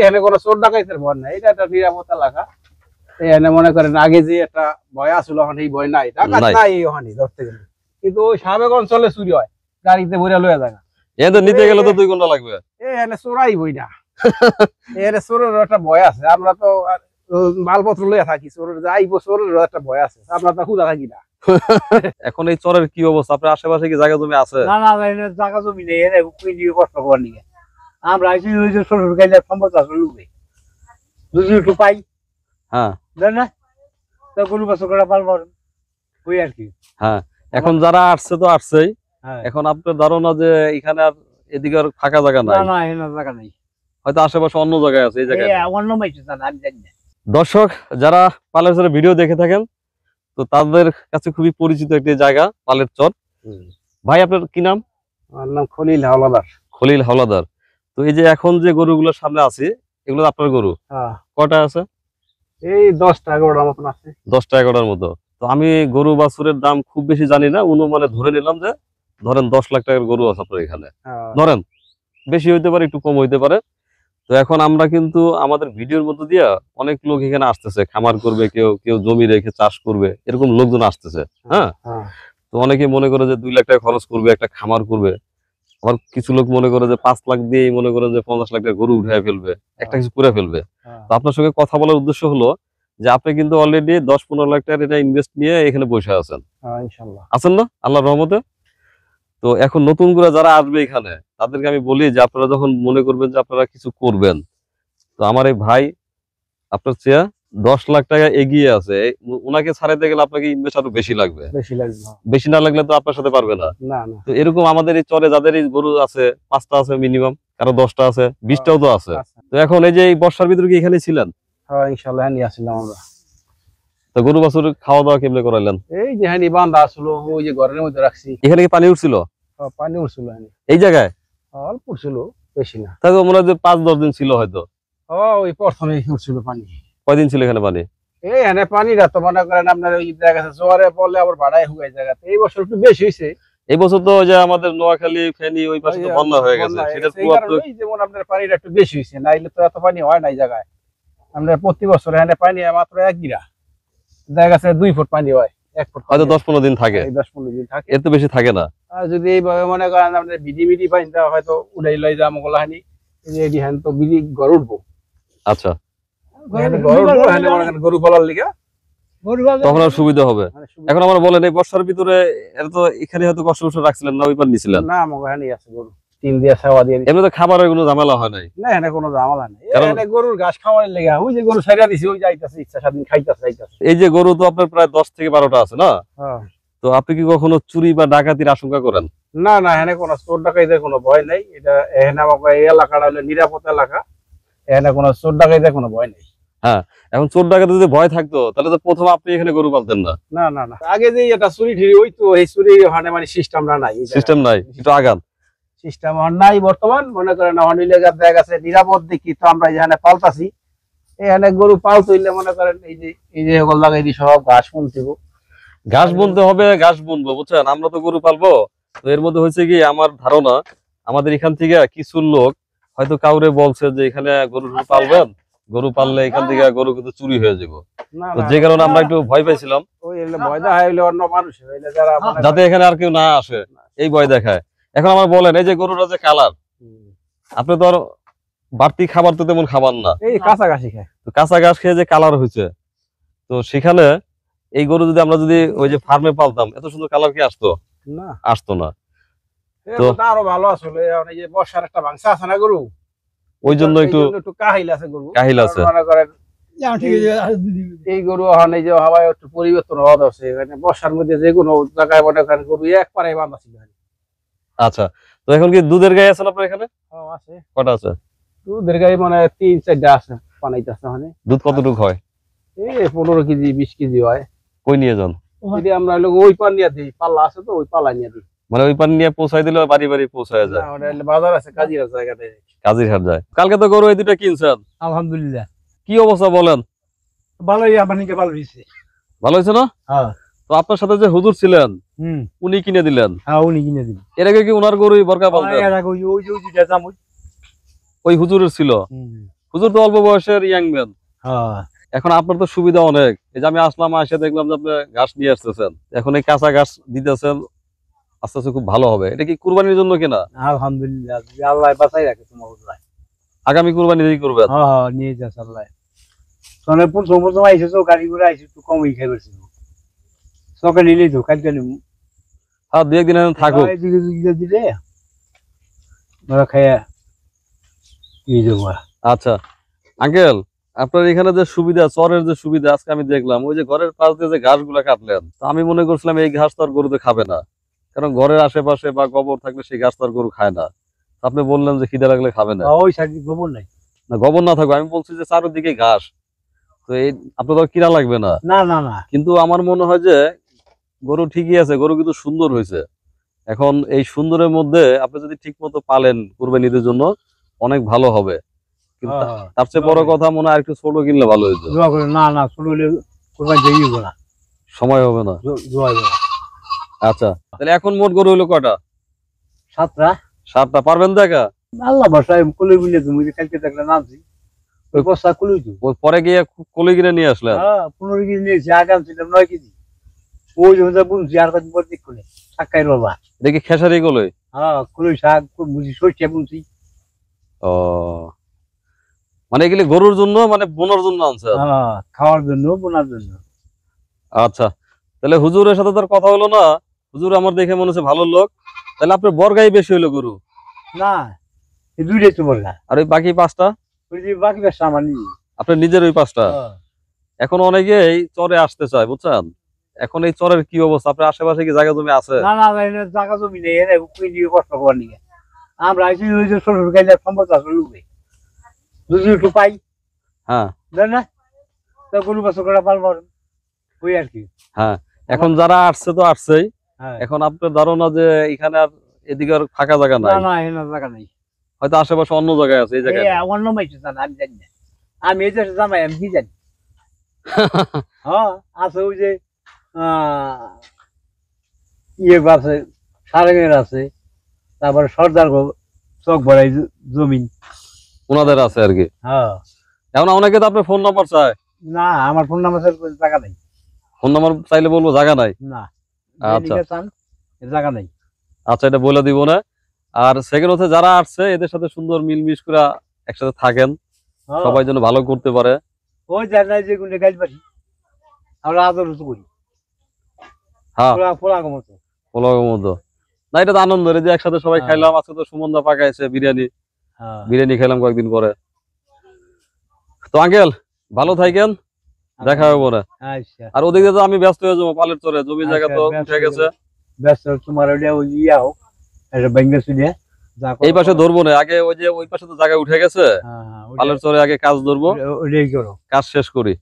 এখানে কোনো চোর ডাকাইতের ভয় নাই, এটা একটা নিরাপদ এলাকা। এখানে মনে করেন আগে যে একটা ভয় আসলো, এখন এই ভয় নাই, ডাকাত নাই ওখানে ধরতে গেলে। কিন্তু ওই সাবেক অঞ্চলে চুরি হয়, গাড়িতে ভরে লয়ে যায়। এখানে নিতে গেলে তো 2 ঘন্টা লাগবে। এখানে চোরাই বই না, এখানে চোরের একটা ভয় আছে। আমরা তো মালপত্র লইয়া থাকি, চোরের যাইব, চোরের একটা ভয় আছে, আমরা তো খুঁজা থাকি না। এখন এই চরের কি অবস্থা? আপনার আশেপাশে কি জায়গা জমি আছে? না না, জায়গা জমি নেই, কষ্ট করার নিয়ে আমরা শ্বশুর গাইলে সম্পদ আছে, যদি একটু পাই। হ্যাঁ না তো গরু বাছুর করে পালবার ওই আর কি। হ্যাঁ, এখন যারা আসছে তো আসছেই। এখন আপনার ধারণা যে এখানে আর এদিকে আর ফাঁকা জায়গা নাই? না, এখানে জায়গা নাই, হয়তো আশেপাশে অন্য জায়গায় আছে। এই জায়গায় অন্য মাইছে জানা, আমি জানি না। দর্শক যারা পালের চরের ভিডিও দেখে থাকেন, তো তাদের কাছে খুবই পরিচিত একটি জায়গা পালের চর। ভাই আপনার কি নাম? আমার নাম খলিল হাওলাদার। খলিল হাওলাদার। তো এই যে এখন যে গরুগুলোর সামনে আছে, এগুলো আপনার গরু? কয়টা আছে? এই 10টা 11টার মতন আছে। 10টা 11টার মতো। তো আমি গরু বাছুরের দাম খুব বেশি জানি না, অনুমানে ধরে নিলাম যে ধরেন 10 লাখ টাকার গরু আছে আপনার এখানে। ধরেন বেশি হইতে পারে, একটু কম হইতে পারে। তো এখন আমরা কিন্তু আমাদের ভিডিওর মধ্যে দিয়ে অনেক লোক এখানে আসতেছে, খামার করবে, কেউ কেউ জমি রেখে চাষ করবে, এরকম লোকজন আসতেছে। হ্যাঁ, তো অনেকে মনে করে যে 2 লাখ টাকা খরচ করবে, একটা খামার করবে। আবার কিছু লোক মনে করে যে 5 লাখ দিয়েই মনে করে যে 50 লাখ টাকা গরু উঠে ফেলবে, একটা কিছু করে ফেলবে। তো আপনার সঙ্গে কথা বলার উদ্দেশ্য হলো যে আপনি কিন্তু অলরেডি 10-15 লাখ টাকার এটা ইনভেস্ট নিয়ে এখানে বসে আছেন। ইনশাআল্লাহ আছেন না, আল্লাহর রহমতে? তো এখন নতুন করে যারা আসবে এখানে, তাদেরকে আমি বলি যে আপনারা যখন মনে করবেন যে আপনারা কিছু করবেন, তো আমার এই ভাই আপনার চেয়ে 10 লাখ টাকা এগিয়ে আছে। ওনাকে ছাড়াইতে গেলে আপনাকে ইনভেস্ট আরো বেশি লাগবে। বেশি না লাগলে তো আপনার সাথে পারবে না। তো এরকম আমাদের এই চরে যাদের এই গরু আছে, 5টা আছে মিনিমাম, কারো 10টা আছে, 20টাও তো আছে। তো এখন এই যে এই বর্ষার ভিতরে কি এখানে ছিলেন? হ্যাঁ ইনশাআল্লাহ নিয়ে আসলাম আমরা। তো গরু বাছুর খাওয়া দাওয়া কেমনে করাইলেন? এই যে হানি বান্ধা আসলো, ওই যে ঘরের মধ্যে রাখছি। এখানে কি পানি উঠছিল? পানি উঠছিল এই জায়গায়? অল্প উঠছিল, বেশি না। তাহলে মনে হয় যে 5-10 দিন ছিল হয়তো। ওই প্রথমে উঠছিল পানি। কয়দিন ছিল এখানে পানি? এখানে পানিটা তো মনে করেন আপনার ওই জায়গা জোয়ারে পড়লে আবার বাড়ায় হুগায় জায়গাতে। এই বছর একটু বেশি হয়েছে। এই বছর তো যে আমাদের নোয়াখালী, ফেনী ওই পাশে তো বন্যা হয়ে গেছে, সেটার প্রভাব তো যেমন আপনার পানিটা একটু বেশি হয়েছে, নাইলে তো এত পানি হয় না এই জায়গায়। আমরা প্রতি বছর এখানে পানি মাত্র 1 গিরা, জায়গা 2 ফুট পানি হয়, 1 ফুট হয়তো 10-15 দিন থাকে। 10-15 দিন থাকে, এর তো বেশি থাকে না। আর যদি এইভাবে মনে করেন আপনার বিধি পানি দেওয়া হয়তো উড়াই লই যাম গোলাহানি, এই হ্যান তো বিধি ঘর উঠবো। আচ্ছা, গরু পালার লিগা তখন আর সুবিধা হবে। এখন আমার বলেন এই বর্ষার ভিতরে তো এখানে হয়তো কষ্ট রাখছিলেন না, ওই পার নিছিলেন? না, আমার এখানেই আছে গরু, 3 দিয়ে সেবা দিয়ে। এমনি তো খাবারের কোনো ঝামেলা হয় নাই? না, এখানে কোনো ঝামেলা নেই। এখানে গরুর ঘাস খাওয়ার লেগে ওই যে গরু ছাইরা দিছি, ওই যাইতাছে ইচ্ছা স্বাধীন খাইতাছে। এই যে গরু তো আপনার প্রায় 10 থেকে 12টা আছে না? তো আপনি কি কখনো চুরি বা ডাকাতির আশঙ্কা করেন? না, এখানে কোনো চোর ডাকাইতের কোনো ভয় নাই। এটা এখানে আমাকে এই এলাকাটা হলো নিরাপদ এলাকা, এখানে কোনো চোর ডাকাইতের কোনো ভয় নেই। হ্যাঁ, এখন চোর ডাকাতির যদি ভয় থাকতো তাহলে তো প্রথম আপনি এখানে গরু পালতেন না। না, আগে যে এটা চুরি ঠিরি হইতো, এই চুরি ওখানে মানে সিস্টেমটা নাই। সিস্টেম নাই, একটু আগান সিস্টেম নাই বর্তমান। মনে করেন দেখা গেছে নিরাপদ দেখি তো আমরা এখানে পালতাছি। এখানে গরু পালতে হইলে মনে করেন এই যে এগুলো লাগাই দি, সব ঘাস বুনতেব। ঘাস বুনতে হবে, ঘাস বুনবো, বুঝছেন? আমরা তো গরু পালবো। তো এর মধ্যে হয়েছে কি, আমার ধারণা আমাদের এখান থেকে কিছু লোক হয়তো কাউরে বলছে যে এখানে গরু পালবেন, গরু পাললে এখান থেকে গরু কিন্তু চুরি হয়ে যাবো। তো যে কারণে আমরা একটু ভয় পাইছিলাম, যাতে এখানে আর কেউ না আসে, এই ভয় দেখায়। এখন আমার বলেন এই যে গরুরা যে কালার, আপনি তো আর বাড়তি খাবার তো তেমন খাবার না, এই কাঁচা ঘাসই খায়। তো কাঁচা ঘাস খেয়ে যে কালার হয়েছে, তো সেখানে এই গরু যদি আমরা যদি ওই যে ফার্মে পালতাম, এত সুন্দর কালার কি আসতো? না, আসতো না। তো আরো ভালো আসলে এই যে বর্ষার একটা মাংস আছে না গরু, ওই জন্য একটু কাহিল আছে গরু, কাহিল আছে। এই গরু এই যে হাওয়ায় একটু পরিবর্তন হওয়া দরছে। মানে বর্ষার মধ্যে যে কোনো জায়গায় মনে করেন গরু একবারে বাঁধা ছিল। আচ্ছা, তো এখন কি দুধের গাই আছে আপনার এখানে? আছে। কটা আছে? দুধের গাই মানে 3-4টা আছে, পানাইতেছে। মানে দুধ কতটুকু হয়? এই 15 কেজি 20 কেজি হয়। কই নিয়ে যান? যদি আমরা ওই পান নিয়ে দিই, পাল্লা আছে তো ওই পাল্লা নিয়ে দিই। মানে ওই পান নিয়ে পৌঁছাই দিলে বাড়ি বাড়ি পৌঁছায় যায়? বাজার আছে কাজিরার জায়গাতে, কাজিরহাট যায়। কালকে তো গরু এই দুটা কিনছেন? আলহামদুলিল্লাহ। কি অবস্থা বলেন? ভালোই, আপনাকে ভালো হয়েছে। ভালো হয়েছে না? হ্যাঁ। তো আপনার সাথে যে হুজুর ছিলেন, উনি কিনে দিলেন? হ্যাঁ, উনি কিনে দিলেন। এর আগে কি ওনার গরুই বরকা পালতেন? এর আগে ওই ওই হুজুরের ছিল? হুজুর তো অল্প বয়সের ইয়াং ম্যান, হ্যাঁ এখন আপনার তো সুবিধা অনেক। এই যে আমি আসলাম, এসে দেখলাম যে আপনি ঘাস নিয়ে আসতেছেন, এখন এই কাঁচা ঘাস দিতেছেন, আস্তে আস্তে খুব ভালো হবে। এটা কি কুরবানির জন্য কিনা? আলহামদুলিল্লাহ, আল্লাহ বাঁচাই রাখে তোমার উল্লাহ। আগামী কুরবানি দিয়ে করবেন? হ্যাঁ নিয়ে যাস আল্লাহ। তোনে প্রথম প্রথম আইসে তো গাড়ি করে আইসে একটু কমই খাই পারছি, সকালে নিলেই তো কালকে নিবো। হ্যাঁ, দু একদিন এখন থাকুক। এদিকে দিলে ওরা খাইয়া নিয়ে যাবো। আচ্ছা আঙ্কেল, আপনার এখানে যে সুবিধা, চরের যে সুবিধা, আজকে আমি দেখলাম ওই যে ঘরের পাশ দিয়ে যে ঘাস গুলা কাটলেন, তো আমি মনে করছিলাম এই ঘাস তো আর গরুতে খাবে না, কারণ ঘরের আশেপাশে বা গোবর থাকলে সেই ঘাস তো আর গরু খায় না। আপনি বললেন যে খিদে লাগলে খাবে না। ওই সাইড গোবর নাই, না গোবর না থাকবে, আমি বলছি যে চারোদিকে ঘাস, তো এই আপনার তো আর কিনা লাগবে না। না না না, কিন্তু আমার মনে হয় যে গরু ঠিকই আছে, গরু কিন্তু সুন্দর হয়েছে। এখন এই সুন্দরের মধ্যে আপনি যদি ঠিক মতো পালেন কুরবানির জন্য, অনেক ভালো হবে। কিন্তু তার চেয়ে বড় কথা মনে হয় আরেকটু ছোট কিনলে ভালো হইতো। না না, ছোট হলে কোরবানি যাইব না, সময় হবে না। আচ্ছা, তাহলে এখন মোট গরু হলো কয়টা? 7টা। 7টা পারবেন দেখা? আল্লাহ বাসায় কুলে বুঝলে তুমি কালকে দেখলে নামছি, ওই বস্তা কুলে তো ওই পরে গিয়ে কোলে কিনে নিয়ে আসলেন? 15 কেজি নিয়েছি, আগাম ছিলাম 9 কেজি। ওই যখন বুনছি আর কদিন পর দিক খুলে শাক খাই রবা। দেখি খেসারি কোলে? হ্যাঁ কুলে শাক বুঝি সরষে বুনছি। ও মানে এগুলি গরুর জন্য, মানে বোনার জন্য আনছে? হ্যাঁ, খাওয়ার জন্য, বোনার জন্য। আচ্ছা, তাহলে হুজুরের সাথে তার কথা হলো না? হুজুর আমার দেখে মনে হচ্ছে ভালো লোক। তাহলে আপনার বর্গাই বেশি হইলো গরু? না, এই দুইটাই তো বললা। আর ওই বাকি 5টা? ওই যে বাকি ব্যবসা আমার নিজে। আপনার নিজের ওই 5টা? এখন অনেকে এই চরে আসতে চায়, বুঝছেন? এখন এই চরের কি অবস্থা? আপনার আশেপাশে কি জায়গা জমি আছে? না না, জায়গা জমি নেই, এনে কষ্ট করার নিয়ে আমরা আইসি ওই যে ছোট ছোট গাইলে সম্পদ আছে লুবে যদি একটু পাই। হ্যাঁ জান না, তা গরু বাছর করা পারবো ওই আর কি। হ্যাঁ, এখন যারা আসছে তো আসছেই। হ্যাঁ, এখন আপনার ধারণা যে এখানে আর এদিকে আর ফাঁকা জায়গা না নাই? না, এনে জায়গা নেই, হয়তো আশেপাশে অন্য জায়গায় আছে, এই জায়গায় নাই। অন্য মাইছে জানা আমি জানি না, আমি এই দেশে জামাই আমি কি জানি। হ্যাঁ আছে, ওই যে ইয়ে আছে, সারেঙ্গের আছে, তারপরে সর্দার চক ভরাই জমিন ওনাদের আছে আর কি। হ্যাঁ, এখন অনেকে তো আপনার ফোন নাম্বার চায়। না আমার ফোন নাম্বার জায়গা নেই। ফোন নাম্বার চাইলে বলবো জায়গা নাই? না, আচ্ছা জায়গা নেই। আচ্ছা, এটা বলে দিব না। আর সেকেন্ড হচ্ছে যারা আসছে এদের সাথে সুন্দর মিলমিশ করে একসাথে থাকেন, সবাই যেন ভালো করতে পারে। ওই জায়গায় যে গুলো গাছ বাড়ি আমরা আদর করি। হ্যাঁ, পোলাগো মতো। পোলাওর মতো না, এটা তো আনন্দের যে একসাথে সবাই খাইলাম। আজকে তো সুমনদা পাকাইছে বিরিয়ানি, বিরিয়ানি খেলাম কয়েকদিন পরে। তো আঙ্কেল ভালো থাকেন, দেখা হবে পরে। আর ওদিকে তো আমি ব্যস্ত হয়ে যাবো, পালের চরে জমি জায়গা তো উঠে গেছে। ব্যস্ত তোমার ওই ইয়া হোক, এটা ব্যাঙ্গে শুনে এই পাশে ধরবো না, আগে ওই যে ওই পাশে তো জায়গা উঠে গেছে, পালের চরে আগে কাজ ধরবো, ওইটাই করো, কাজ শেষ করি।